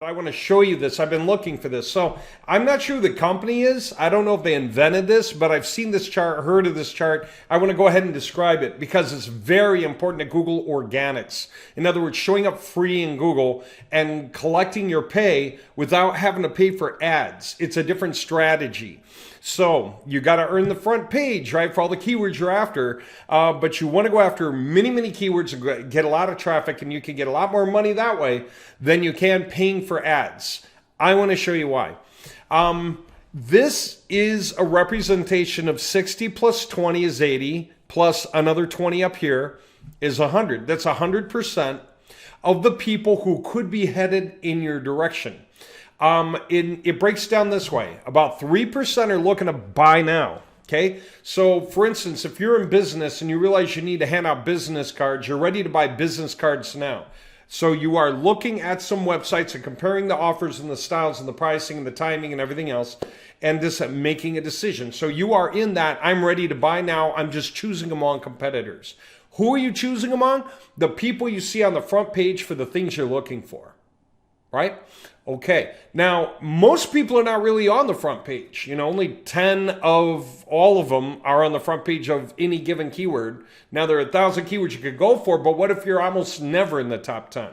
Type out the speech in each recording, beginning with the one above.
I want to show you this. I've been looking for this. So I'm not sure who the company is. I don't know if they invented this, but I've seen this chart, heard of this chart. I want to go ahead and describe it because it's very important to Google Organics. In other words, showing up free in Google and collecting your pay without having to pay for ads. It's a different strategy. So you got to earn the front page, right, for all the keywords you're after. But you want to go after many, many keywords and get a lot of traffic, and you can get a lot more money that way than you can paying for ads. I want to show you why. This is a representation of 60 plus 20 is 80, plus another 20 up here is 100. That's 100% of the people who could be headed in your direction. It breaks down this way. About 3% are looking to buy now. Okay. So for instance, if you're in business and you realize you need to hand out business cards, you're ready to buy business cards now. So you are looking at some websites and comparing the offers and the styles and the pricing and the timing and everything else, and just making a decision. So you are in that, I'm ready to buy now. I'm just choosing among competitors. Who are you choosing among? The people you see on the front page for the things you're looking for. Right? Okay. Now, most people are not really on the front page. Only 10 of all of them are on the front page of any given keyword. Now, there are 1,000 keywords you could go for, but what if you're almost never in the top 10?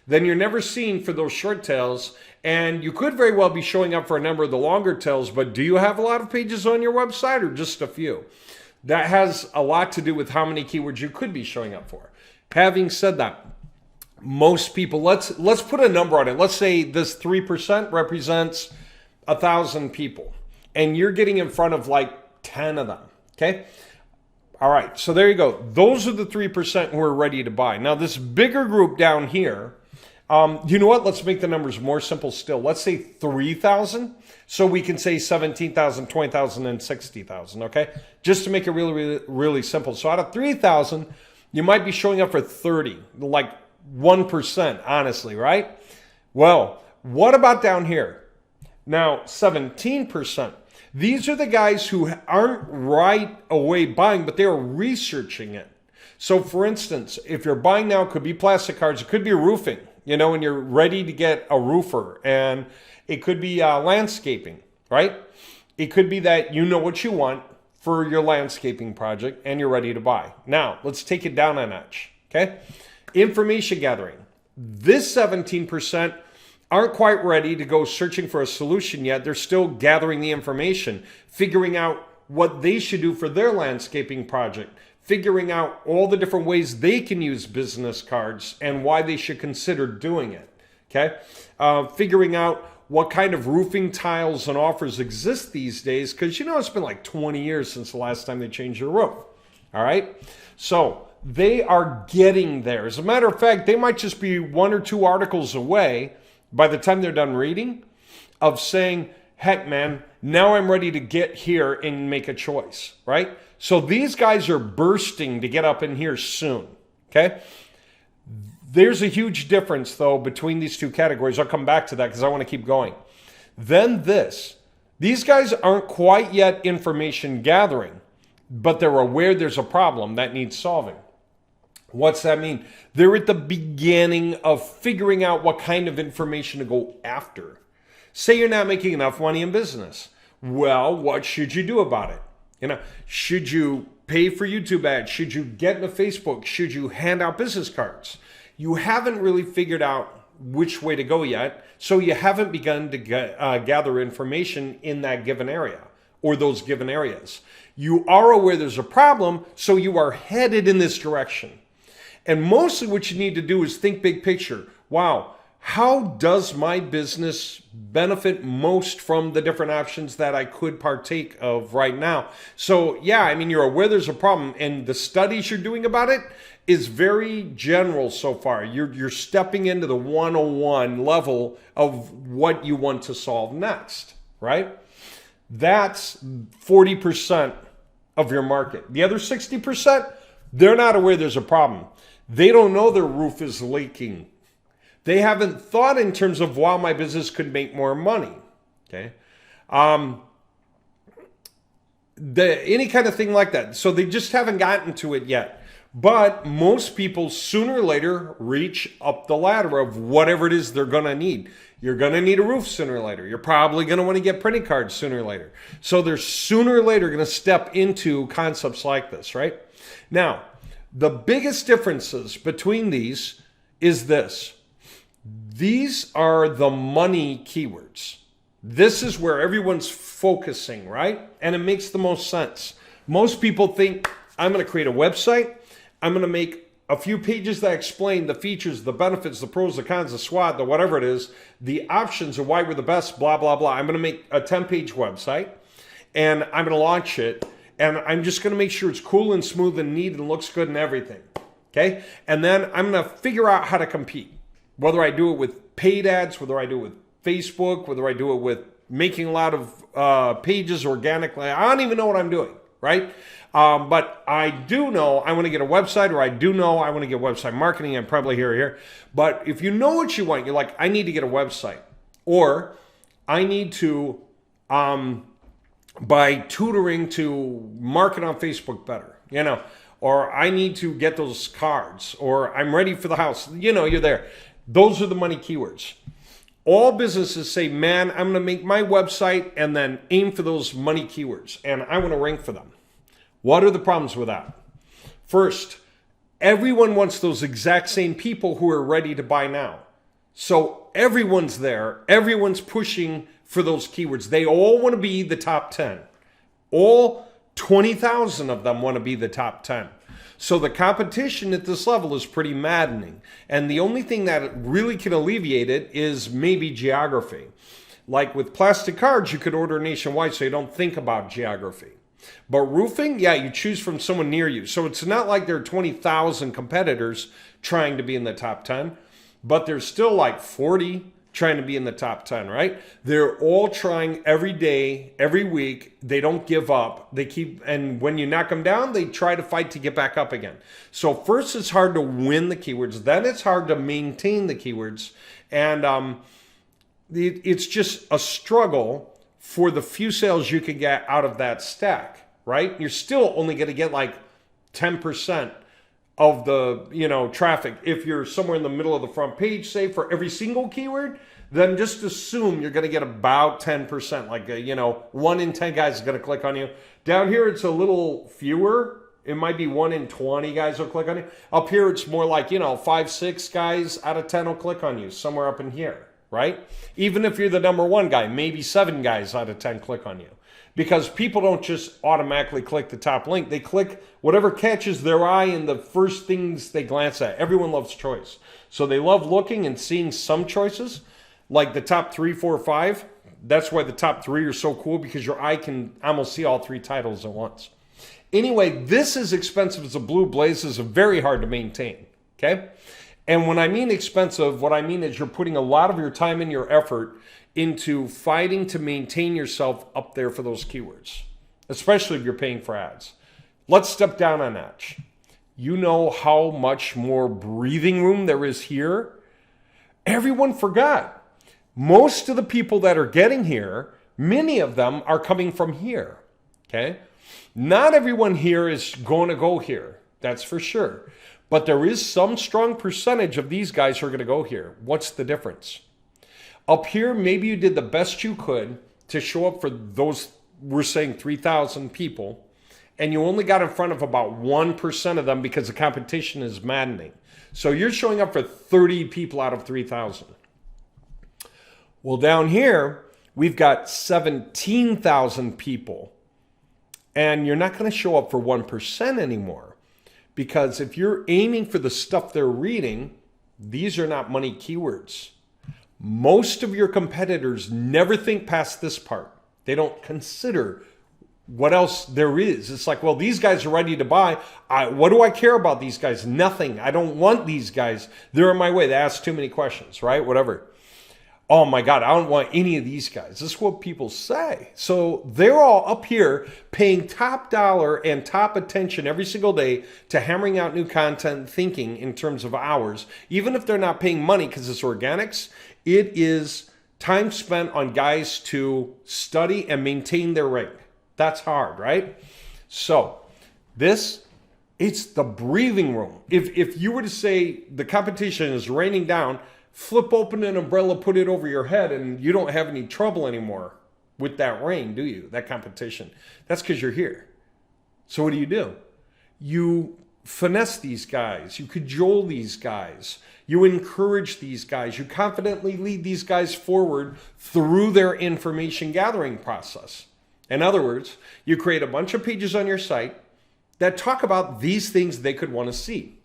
Then you're never seen for those short tails, and you could very well be showing up for a number of the longer tails, but do you have a lot of pages on your website or just a few? That has a lot to do with how many keywords you could be showing up for. Having said that, most people, let's put a number on it. Let's say this 3% represents 1,000 people, and you're getting in front of like 10 of them. Okay. All right. So there you go. Those are the 3% who are ready to buy. Now, this bigger group down here, you know what? Let's make the numbers more simple still. Let's say 3,000. So we can say 17,000, 20,000, and 60,000. Okay. Just to make it really, really, really simple. So out of 3,000, you might be showing up for 30, like 1%, honestly, right? Well, what about down here? Now, 17%. These are the guys who aren't right away buying, but they're researching it. So, for instance, if you're buying now, it could be plastic cards, it could be roofing, and you're ready to get a roofer, and it could be landscaping, right? It could be that you know what you want for your landscaping project, and you're ready to buy. Now, let's take it down a notch, okay? Information gathering. This 17% aren't quite ready to go searching for a solution yet. They're still gathering the information, figuring out what they should do for their landscaping project, figuring out all the different ways they can use business cards and why they should consider doing it. Okay. Figuring out what kind of roofing tiles and offers exist these days, because it's been like 20 years since the last time they changed your roof. All right. So they are getting there. As a matter of fact, they might just be 1 or 2 articles away by the time they're done reading of saying, heck, man, now I'm ready to get here and make a choice, right? So these guys are bursting to get up in here soon, okay? There's a huge difference, though, between these two categories. I'll come back to that because I want to keep going. Then these guys aren't quite yet information gathering, but they're aware there's a problem that needs solving. What's that mean? They're at the beginning of figuring out what kind of information to go after. Say you're not making enough money in business. Well, what should you do about it? Should you pay for YouTube ads? Should you get into Facebook? Should you hand out business cards? You haven't really figured out which way to go yet, so you haven't begun to gather information in that given area or those given areas. You are aware there's a problem, so you are headed in this direction. And mostly what you need to do is think big picture. Wow, how does my business benefit most from the different options that I could partake of right now? So yeah, you're aware there's a problem, and the studies you're doing about it is very general so far. You're stepping into the 101 level of what you want to solve next, right? That's 40% of your market. The other 60%, they're not aware there's a problem. They don't know their roof is leaking. They haven't thought in terms of, wow, my business could make more money. Okay. Any kind of thing like that. So they just haven't gotten to it yet. But most people sooner or later reach up the ladder of whatever it is they're going to need. You're going to need a roof sooner or later. You're probably going to want to get printing cards sooner or later. So they're sooner or later going to step into concepts like this, right? Now, the biggest differences between these is this. These are the money keywords. This is where everyone's focusing, right? And it makes the most sense. Most people think, I'm going to create a website. I'm going to make a few pages that explain the features, the benefits, the pros, the cons, the SWOT, the whatever it is, the options of why we're the best, blah, blah, blah. I'm going to make a 10-page website and I'm going to launch it. And I'm just going to make sure it's cool and smooth and neat and looks good and everything. Okay. And then I'm going to figure out how to compete. Whether I do it with paid ads, whether I do it with Facebook, whether I do it with making a lot of pages organically. I don't even know what I'm doing, right? But I do know I want to get a website, or I do know I want to get website marketing. I'm probably here. But if you know what you want, you're like, I need to get a website, or I need to buy tutoring to market on Facebook better, or I need to get those cards, or I'm ready for the house. You're there. Those are the money keywords. All businesses say, man, I'm going to make my website and then aim for those money keywords, and I want to rank for them. What are the problems with that? First, everyone wants those exact same people who are ready to buy now. So everyone's there. Everyone's pushing for those keywords. They all want to be the top 10. All 20,000 of them want to be the top 10. So the competition at this level is pretty maddening. And the only thing that really can alleviate it is maybe geography. Like with plastic cards, you could order nationwide so you don't think about geography. But roofing, yeah, you choose from someone near you. So it's not like there are 20,000 competitors trying to be in the top 10, but there's still like 40 trying to be in the top 10, right? They're all trying every day, every week. They don't give up. And when you knock them down, they try to fight to get back up again. So first it's hard to win the keywords. Then it's hard to maintain the keywords. And it's just a struggle for the few sales you can get out of that stack, right? You're still only going to get like 10% of the traffic. If you're somewhere in the middle of the front page, say for every single keyword, then just assume you're going to get about 10%. Like 1 in 10 guys is going to click on you. Down here, it's a little fewer. It might be 1 in 20 guys will click on you. Up here, it's more like 5, 6 guys out of 10 will click on you. Somewhere up in here, right? Even if you're the number 1 guy, maybe 7 guys out of 10 click on you. Because people don't just automatically click the top link. They click whatever catches their eye and the first things they glance at. Everyone loves choice. So they love looking and seeing some choices, like the top 3, 4, 5. That's why the top 3 are so cool, because your eye can almost see all 3 titles at once. Anyway, this is expensive as a blue blazes, very hard to maintain, okay? And when I mean expensive, what I mean is you're putting a lot of your time and your effort into fighting to maintain yourself up there for those keywords, especially if you're paying for ads. Let's step down a notch. You know how much more breathing room there is here? Everyone forgot. Most of the people that are getting here, many of them are coming from here, okay? Not everyone here is going to go here, that's for sure. But there is some strong percentage of these guys who are going to go here. What's the difference? Up here, maybe you did the best you could to show up for those, we're saying 3,000 people, and you only got in front of about 1% of them because the competition is maddening. So you're showing up for 30 people out of 3,000. Well, down here, we've got 17,000 people, and you're not going to show up for 1% anymore, because if you're aiming for the stuff they're reading, these are not money keywords. Most of your competitors never think past this part. They don't consider what else there is. It's like, well, these guys are ready to buy. What do I care about these guys? Nothing. I don't want these guys. They're in my way. They ask too many questions, right? Whatever. Oh my God, I don't want any of these guys. This is what people say. So they're all up here paying top dollar and top attention every single day to hammering out new content, thinking in terms of hours. Even if they're not paying money because it's organics, it is time spent on guys to study and maintain their rank. That's hard, right? So this It's the breathing room. If you were to say the competition is raining down, flip open an umbrella, put it over your head, and you don't have any trouble anymore with that rain, do you? That competition. That's because you're here. So what do? You finesse these guys. You cajole these guys. You encourage these guys. You confidently lead these guys forward through their information gathering process. In other words, you create a bunch of pages on your site that talk about these things they could want to see.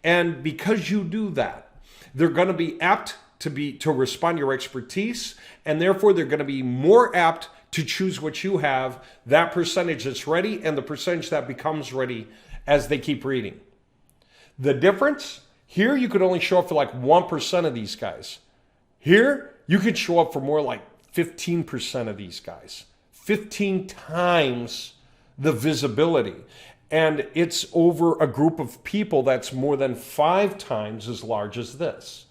And because you do that, they're going to be apt to respond to your expertise, and therefore they're going to be more apt to choose what you have, that percentage that's ready and the percentage that becomes ready as they keep reading. The difference, here you could only show up for like 1% of these guys. Here, you could show up for more like 15% of these guys. 15 times the visibility. And it's over a group of people that's more than 5 times as large as this.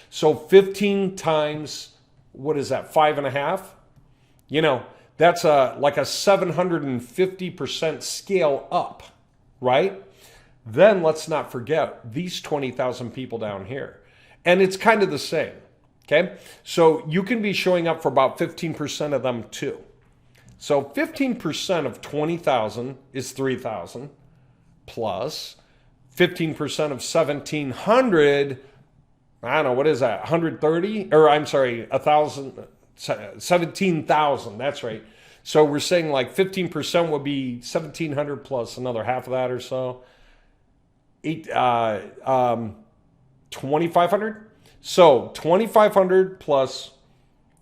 So 15 times, what is that, 5.5? You know, that's like a 750% scale up, right? Then let's not forget these 20,000 people down here. And it's kind of the same, okay? So you can be showing up for about 15% of them too. So 15% of 20,000 is 3,000 plus 15% of 1,700, I don't know, what is that, 130? Or I'm sorry, 1,000, 17,000, that's right. So we're saying like 15% would be 1,700 plus another half of that or so. 2,500? So 2,500 plus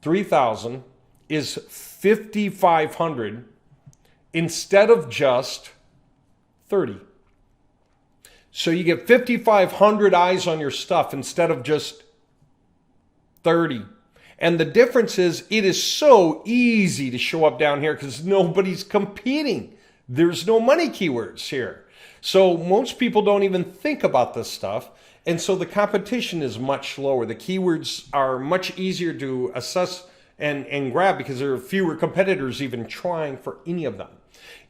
3,000 is 5,500 instead of just 30. So you get 5,500 eyes on your stuff instead of just 30. And the difference is it is so easy to show up down here because nobody's competing. There's no money keywords here. So most people don't even think about this stuff. And so the competition is much lower. The keywords are much easier to assess and grab because there are fewer competitors even trying for any of them.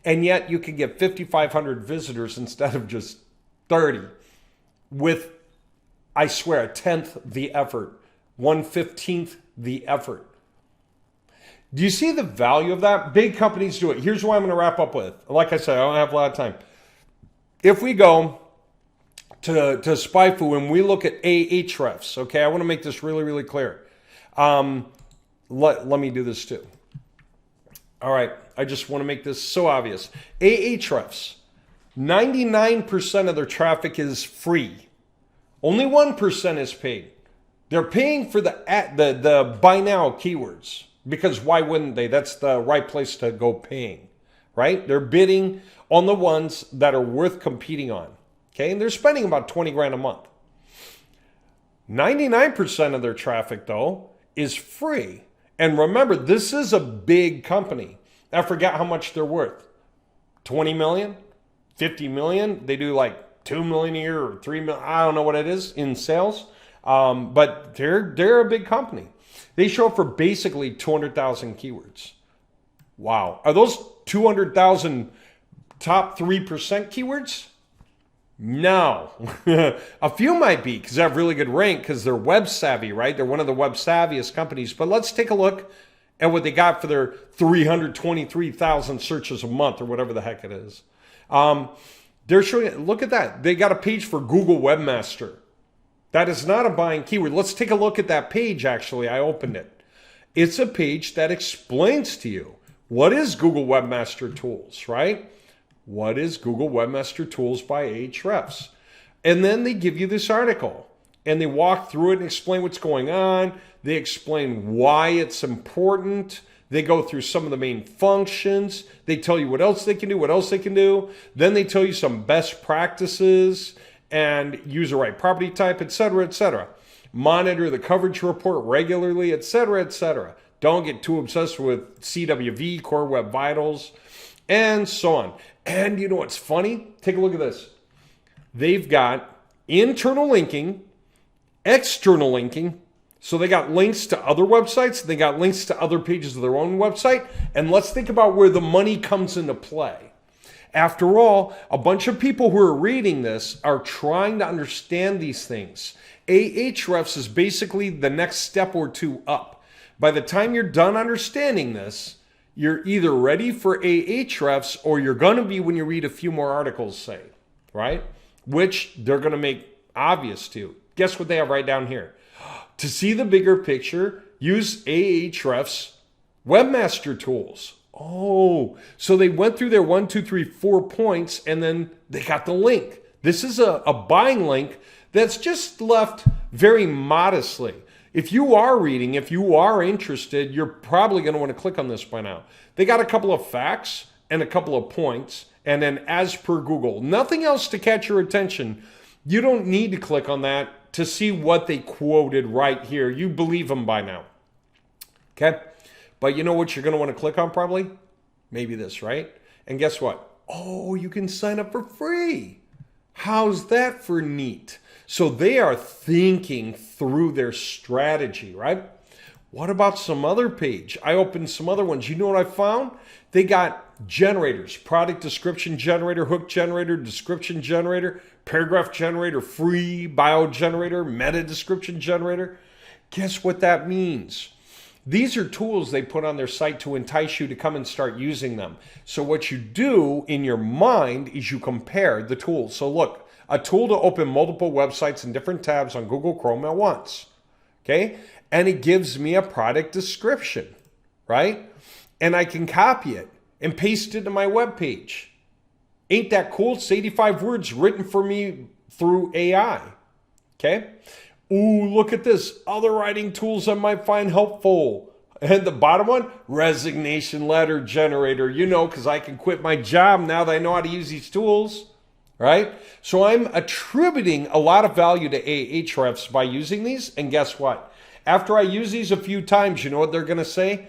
And yet you can get 5,500 visitors instead of just 30 with, I swear, 1/10 the effort, 1/15 the effort. Do you see the value of that? Big companies do it. Here's what I'm going to wrap up with. Like I said, I don't have a lot of time. If we go to SpyFu and we look at Ahrefs, okay, I want to make this really, really clear. Let me do this too. All right, I just want to make this so obvious. Ahrefs, 99% of their traffic is free. Only 1% is paid. They're paying for the buy now keywords because why wouldn't they? That's the right place to go paying, right? They're bidding on the ones that are worth competing on, okay? And they're spending about 20 grand a month. 99% of their traffic, though, is free. And remember, this is a big company. I forgot how much they're worth. 20 million? 50 million? They do like 2 million a year or 3 million. I don't know what it is in sales. But they're a big company. They show up for basically 200,000 keywords. Wow. Are those 200,000 top 3% keywords? No. A few might be because they have really good rank because they're web savvy, right? They're one of the web savviest companies. But let's take a look at what they got for their 323,000 searches a month or whatever the heck it is. They're showing, look at that. They got a page for Google Webmaster. That is not a buying keyword. Let's take a look at that page, actually. I opened it. It's a page that explains to you what is Google Webmaster Tools, right? What is Google Webmaster Tools by Ahrefs? And then they give you this article. And they walk through it and explain what's going on. They explain why it's important. They go through some of the main functions. They tell you what else they can do, what else they can do. Then they tell you some best practices and user right property type, etc., etc. Monitor the coverage report regularly, etc., etc. Don't get too obsessed with CWV, Core Web Vitals, and so on. And you know what's funny? Take a look at this. They've got internal linking, external linking. So they got links to other websites. They got links to other pages of their own website. And let's think about where the money comes into play. After all, a bunch of people who are reading this are trying to understand these things. Ahrefs is basically the next step or two up. By the time you're done understanding this, you're either ready for Ahrefs or you're going to be when you read a few more articles, say, right? Which they're going to make obvious to you. Guess what they have right down here? To see the bigger picture, use Ahrefs webmaster tools. Oh, so they went through their 1, 2, 3, 4 points and then they got the link. This is a buying link that's just left very modestly. If you are reading, if you are interested, you're probably going to want to click on this by now. They got a couple of facts and a couple of points, and then as per Google, nothing else to catch your attention. You don't need to click on that to see what they quoted right here. You believe them by now. Okay? But you know what you're going to want to click on probably? Maybe this, right? And guess what? Oh, you can sign up for free. How's that for neat? So they are thinking through their strategy, right? What about some other page? I opened some other ones. You know what I found? They got generators, product description generator, hook generator, description generator, paragraph generator, free bio generator, meta description generator. Guess what that means? These are tools they put on their site to entice you to come and start using them. So what you do in your mind is you compare the tools. So look, a tool to open multiple websites and different tabs on Google Chrome at once. Okay? And it gives me a product description, right? And I can copy it and paste it to my web page. Ain't that cool? It's 85 words written for me through AI. Okay? Ooh, look at this. Other writing tools I might find helpful. And the bottom one, resignation letter generator. You know, because I can quit my job now that I know how to use these tools. Right? So I'm attributing a lot of value to Ahrefs by using these. And guess what? After I use these a few times, you know what they're going to say?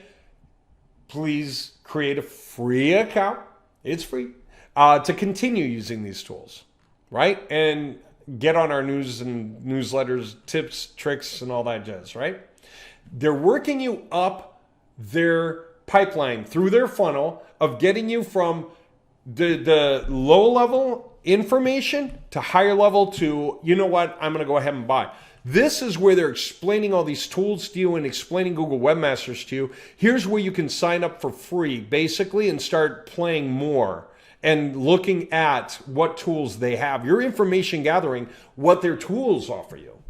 Please create a free account. It's free. To continue using these tools. Right? And get on our news and newsletters, tips, tricks, and all that jazz, right? They're working you up their pipeline through their funnel of getting you from the low level information to higher level to, you know what, I'm going to go ahead and buy. This is where they're explaining all these tools to you and explaining Google Webmasters to you. Here's where you can sign up for free, basically, and start playing more and looking at what tools they have. Your information gathering, what their tools offer you.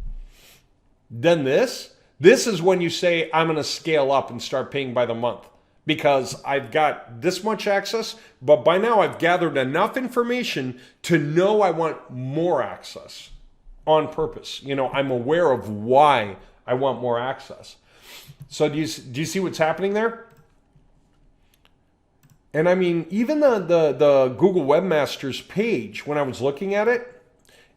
Then this is when you say, I'm going to scale up and start paying by the month because I've got this much access, but by now I've gathered enough information to know I want more access on purpose. You know, I'm aware of why I want more access. So do you see what's happening there? And I mean, even the Google Webmasters page, when I was looking at it,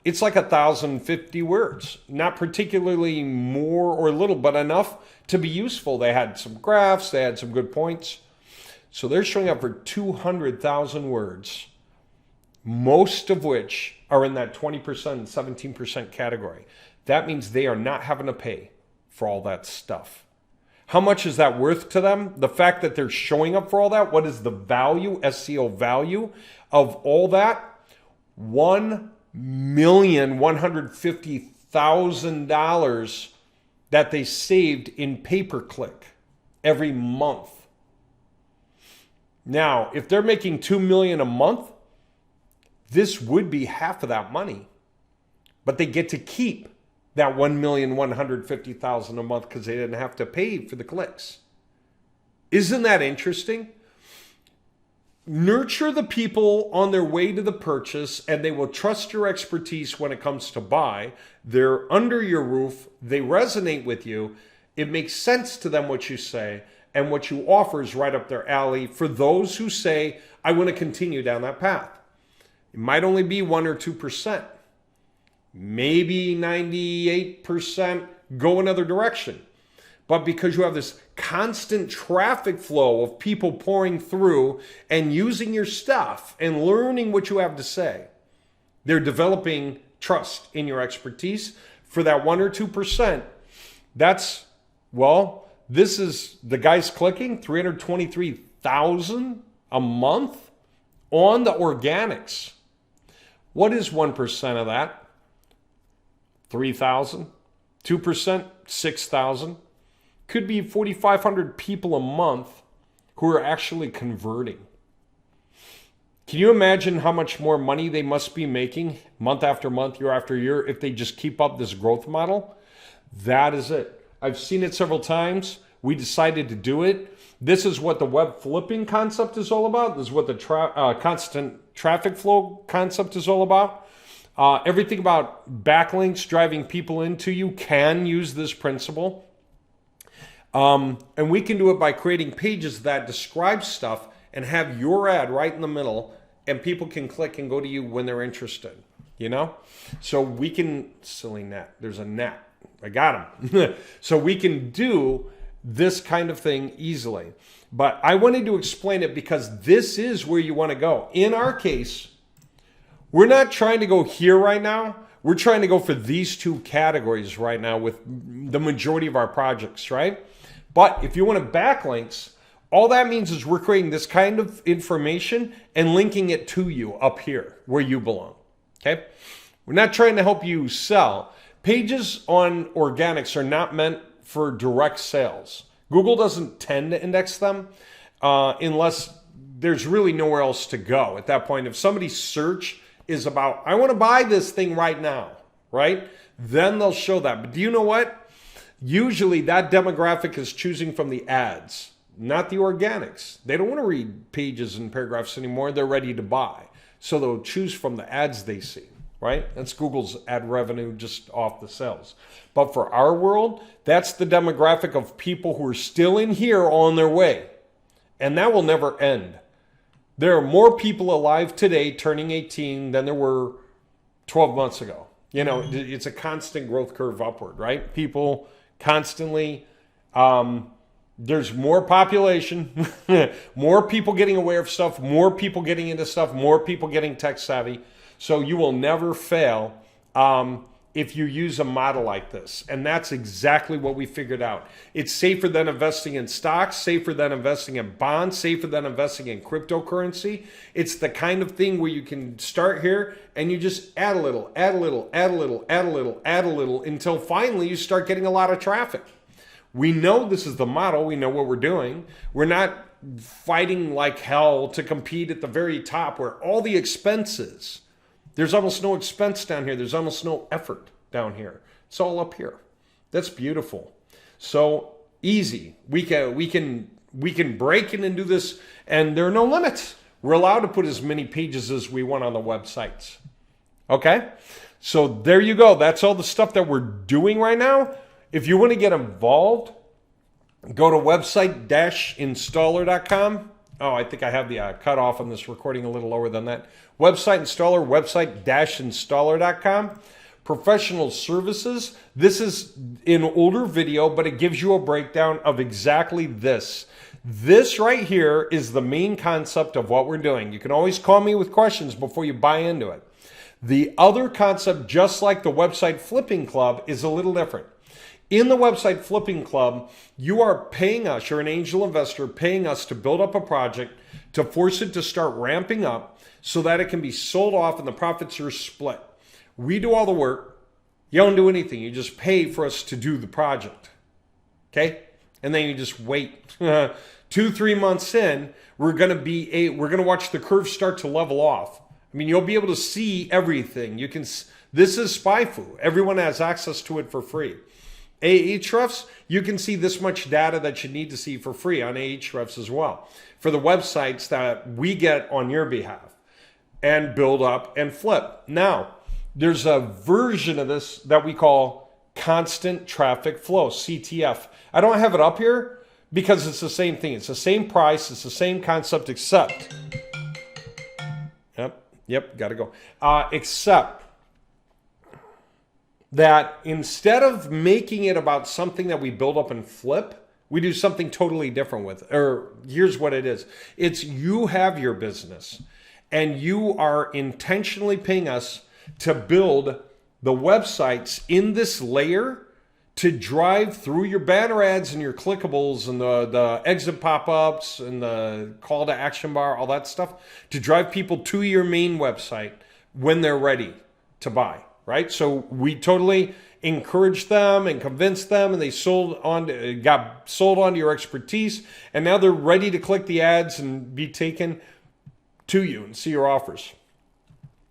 it's like 1,050 words. Not particularly more or little, but enough to be useful. They had some graphs, they had some good points. So they're showing up for 200,000 words, most of which are in that 20% and 17% category. That means they are not having to pay for all that stuff. How much is that worth to them? The fact that they're showing up for all that, what is the value, SEO value of all that? $1,150,000 that they saved in pay-per-click every month. Now, if they're making $2 million a month, this would be half of that money. But they get to keep that $1,150,000 a month because they didn't have to pay for the clicks. Isn't that interesting? Nurture the people on their way to the purchase, and they will trust your expertise when it comes to buy. They're under your roof. They resonate with you. It makes sense to them what you say, and what you offer is right up their alley for those who say, I want to continue down that path. It might only be 1 or 2%. Maybe 98% go another direction. But because you have this constant traffic flow of people pouring through and using your stuff and learning what you have to say, they're developing trust in your expertise. For that 1 or 2%, that's, well, this is the guy's clicking 323,000 a month On the organics, what is 1% of that? 3,000. 2%, 6,000. Could be 4,500 people a month who are actually converting. Can you imagine how much more money they must be making month after month, year after year, if they just keep up this growth model? That is it. I've seen it several times. We decided to do it. This is what the web flipping concept is all about. This is what the constant traffic flow concept is all about. Everything about backlinks driving people into you can use this principle. And we can do it by creating pages that describe stuff and have your ad right in the middle, and people can click and go to you when they're interested, you know? So we can, silly net, there's a net. I got him. So we can do this kind of thing easily. But I wanted to explain it because this is where you want to go. In our case, we're not trying to go here right now. We're trying to go for these two categories right now with the majority of our projects, right? But if you want backlinks, all that means is we're creating this kind of information and linking it to you up here where you belong, okay? We're not trying to help you sell. Pages on organics are not meant for direct sales. Google doesn't tend to index them unless there's really nowhere else to go. At that point, if somebody's search is about, I want to buy this thing right now, right? Then they'll show that. But do you know what? Usually that demographic is choosing from the ads, not the organics. They don't want to read pages and paragraphs anymore. They're ready to buy. So they'll choose from the ads they see, right? That's Google's ad revenue just off the sales. But for our world, that's the demographic of people who are still in here on their way. And that will never end. There are more people alive today turning 18 than there were 12 months ago. You know, it's a constant growth curve upward, right? People constantly, there's more population, more people getting aware of stuff, more people getting into stuff, more people getting tech savvy. So you will never fail if you use a model like this. And that's exactly what we figured out. It's safer than investing in stocks, safer than investing in bonds, safer than investing in cryptocurrency. It's the kind of thing where you can start here and you just add a little, add a little, add a little, add a little, add a little, until finally you start getting a lot of traffic. We know this is the model. We know what we're doing. We're not fighting like hell to compete at the very top where all the expenses. There's almost no expense down here. There's almost no effort down here. It's all up here. That's beautiful. So easy. We can break in and do this, and there are no limits. We're allowed to put as many pages as we want on the websites. Okay? So there you go. That's all the stuff that we're doing right now. If you want to get involved, go to website-installer.com. Oh, I think I have the cutoff on this recording a little lower than that. Website installer, website-installer.com. Professional services. This is an older video, but it gives you a breakdown of exactly this. This right here is the main concept of what we're doing. You can always call me with questions before you buy into it. The other concept, just like the Website Flipping Club, is a little different. In the Website Flipping Club, you are paying us, you're an angel investor, paying us to build up a project, to force it to start ramping up so that it can be sold off and the profits are split. We do all the work. You don't do anything. You just pay for us to do the project. Okay? And then you just wait. 2-3 months in, we're going to watch the curve start to level off. I mean, you'll be able to see everything. This is SpyFu. Everyone has access to it for free. Ahrefs, you can see this much data that you need to see for free on Ahrefs as well for the websites that we get on your behalf and build up and flip. Now, there's a version of this that we call Constant Traffic Flow, CTF. I don't have it up here because it's the same thing. It's the same price. It's the same concept except, yep, got to go. Except that instead of making it about something that we build up and flip, we do something totally different with it. Or here's what it is. It's you have your business and you are intentionally paying us to build the websites in this layer to drive through your banner ads and your clickables and the exit pop-ups and the call to action bar, all that stuff, to drive people to your main website when they're ready to buy, right? So we totally encouraged them and convinced them, and they got sold onto your expertise, and now they're ready to click the ads and be taken to you and see your offers.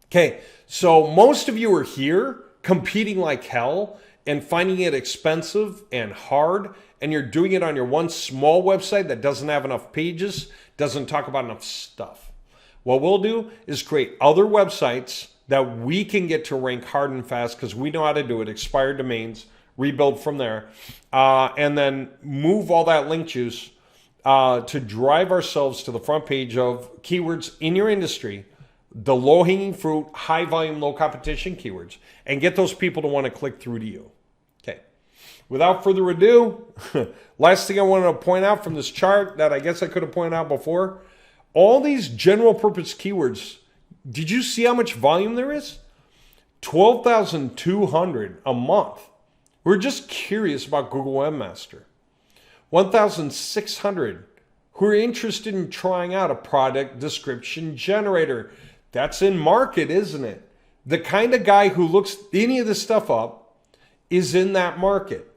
Okay, so most of you are here competing like hell and finding it expensive and hard, and you're doing it on your one small website that doesn't have enough pages, doesn't talk about enough stuff. What we'll do is create other websites that we can get to rank hard and fast because we know how to do it, expired domains, rebuild from there, and then move all that link juice to drive ourselves to the front page of keywords in your industry, the low-hanging fruit, high volume, low competition keywords, and get those people to want to click through to you. Okay. Without further ado, last thing I wanted to point out from this chart that I guess I could have pointed out before, all these general purpose keywords, did you see how much volume there is? 12,200 a month. We're just curious about Google Webmaster. 1,600 who are interested in trying out a product description generator. That's in market, isn't it? The kind of guy who looks any of this stuff up is in that market.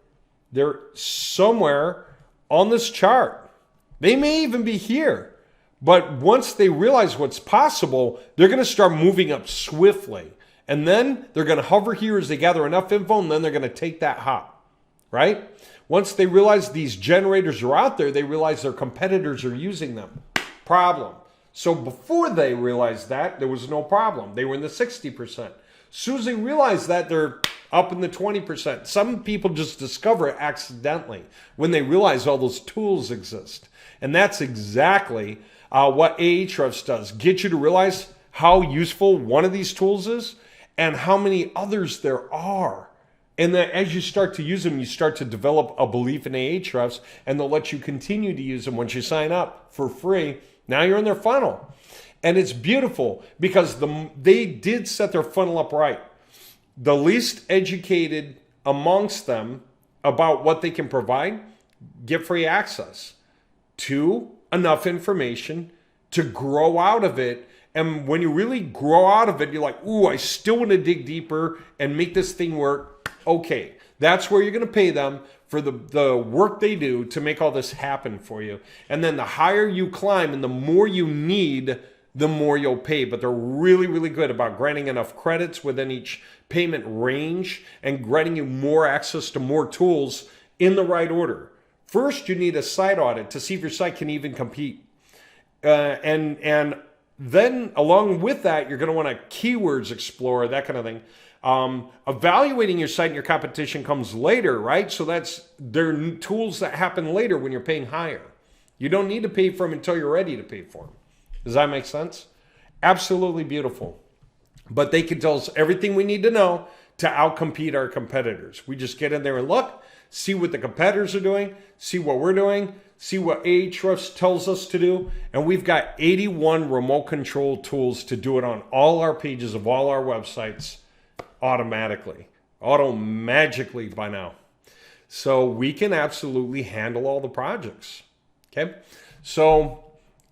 They're somewhere on this chart. They may even be here. But once they realize what's possible, they're going to start moving up swiftly. And then they're going to hover here as they gather enough info, and then they're going to take that hop, right? Once they realize these generators are out there, they realize their competitors are using them. Problem. So before they realized that, there was no problem. They were in the 60%. As soon as they realize that, they're up in the 20%. Some people just discover it accidentally when they realize all those tools exist. And that's exactly what Ahrefs does. Get you to realize how useful one of these tools is and how many others there are. And then as you start to use them, you start to develop a belief in Ahrefs, and they'll let you continue to use them once you sign up for free. Now you're in their funnel. And it's beautiful because they did set their funnel up right. The least educated amongst them about what they can provide get free access to enough information to grow out of it. And when you really grow out of it, you're like, ooh, I still want to dig deeper and make this thing work. Okay, that's where you're going to pay them for the work they do to make all this happen for you. And then the higher you climb and the more you need, the more you'll pay. But they're really, really good about granting enough credits within each payment range and granting you more access to more tools in the right order. First, you need a site audit to see if your site can even compete. And then along with that, you're going to want a keywords explorer, that kind of thing. Evaluating your site and your competition comes later, right? So they're tools that happen later when you're paying higher. You don't need to pay for them until you're ready to pay for them. Does that make sense? Absolutely beautiful. But they can tell us everything we need to know to outcompete our competitors. We just get in there and look, see what the competitors are doing, see what we're doing, see what Ahrefs tells us to do. And we've got 81 remote control tools to do it on all our pages of all our websites automatically, auto-magically by now. So we can absolutely handle all the projects. Okay. So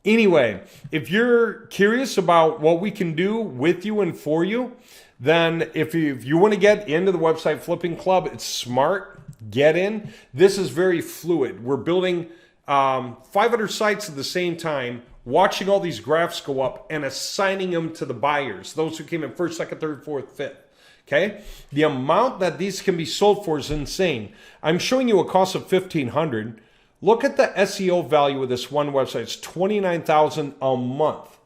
anyway, if you're curious about what we can do with you and for you, then if you want to get into the Website Flipping Club, it's smart. Get in. This is very fluid. We're building 500 sites at the same time, watching all these graphs go up and assigning them to the buyers, those who came in first, second, third, fourth, fifth. Okay? The amount that these can be sold for is insane. I'm showing you a cost of $1,500. Look at the SEO value of this one website. It's $29,000 a month.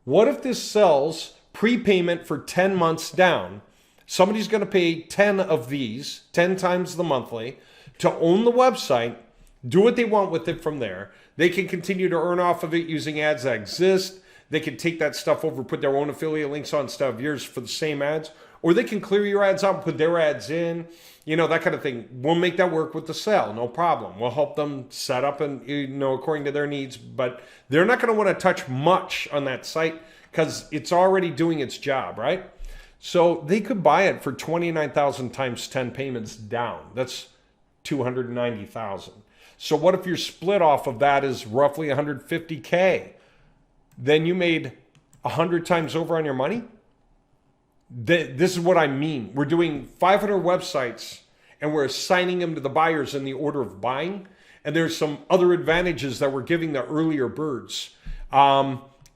What if this sells prepayment for 10 months down? Somebody's going to pay 10 of these, 10 times the monthly, to own the website, do what they want with it from there. They can continue to earn off of it using ads that exist. They can take that stuff over, put their own affiliate links on instead of yours for the same ads. Or they can clear your ads out and put their ads in, that kind of thing. We'll make that work with the sale, no problem. We'll help them set up and, according to their needs. But they're not going to want to touch much on that site because it's already doing its job, right? So they could buy it for $29,000 times 10 payments down. That's 290,000. So what if your split off of that is roughly 150K? Then you made 100 times over on your money. This is what I mean. We're doing 500 websites and we're assigning them to the buyers in the order of buying. And there's some other advantages that we're giving the earlier birds.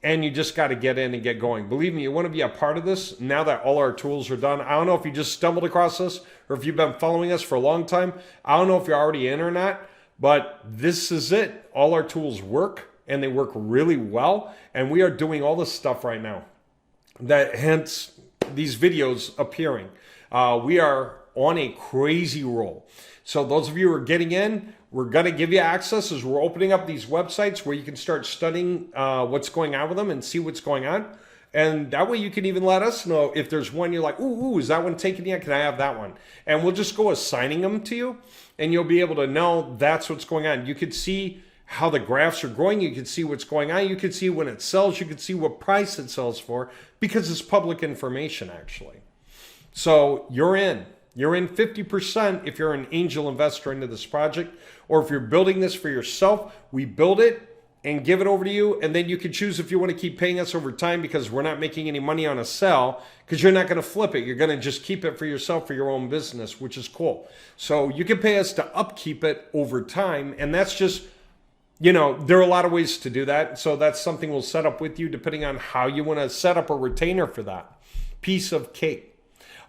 And you just got to get in and get going. Believe me, you want to be a part of this now that all our tools are done. I don't know if you just stumbled across this or if you've been following us for a long time. I don't know if you're already in or not, but this is it. All our tools work and they work really well. And we are doing all this stuff right now. That hence these videos appearing. We are on a crazy roll. So those of you who are getting in, we're going to give you access as we're opening up these websites where you can start studying what's going on with them and see what's going on. And that way you can even let us know if there's one you're like, ooh, is that one taken yet? Can I have that one? And we'll just go assigning them to you and you'll be able to know that's what's going on. You could see how the graphs are growing. You can see what's going on. You can see when it sells. You can see what price it sells for because it's public information actually. So you're in. You're in 50% if you're an angel investor into this project, or if you're building this for yourself, we build it and give it over to you. And then you can choose if you want to keep paying us over time because we're not making any money on a sell because you're not going to flip it. You're going to just keep it for yourself for your own business, which is cool. So you can pay us to upkeep it over time. And that's just, there are a lot of ways to do that. So that's something we'll set up with you depending on how you want to set up a retainer for that. Piece of cake.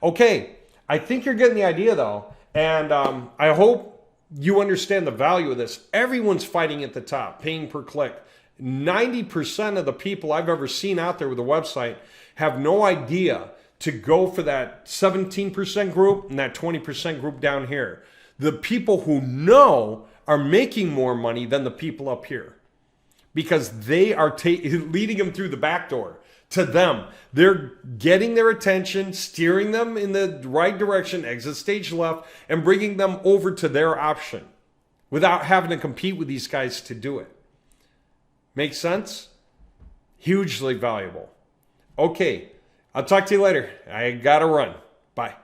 Okay. I think you're getting the idea though, and I hope you understand the value of this. Everyone's fighting at the top, paying per click. 90% of the people I've ever seen out there with a website have no idea to go for that 17% group and that 20% group down here. The people who know are making more money than the people up here because they are leading them through the back door. To them, they're getting their attention, steering them in the right direction, exit stage left, and bringing them over to their option without having to compete with these guys to do it. Make sense? Hugely valuable. Okay, I'll talk to you later. I gotta run. Bye.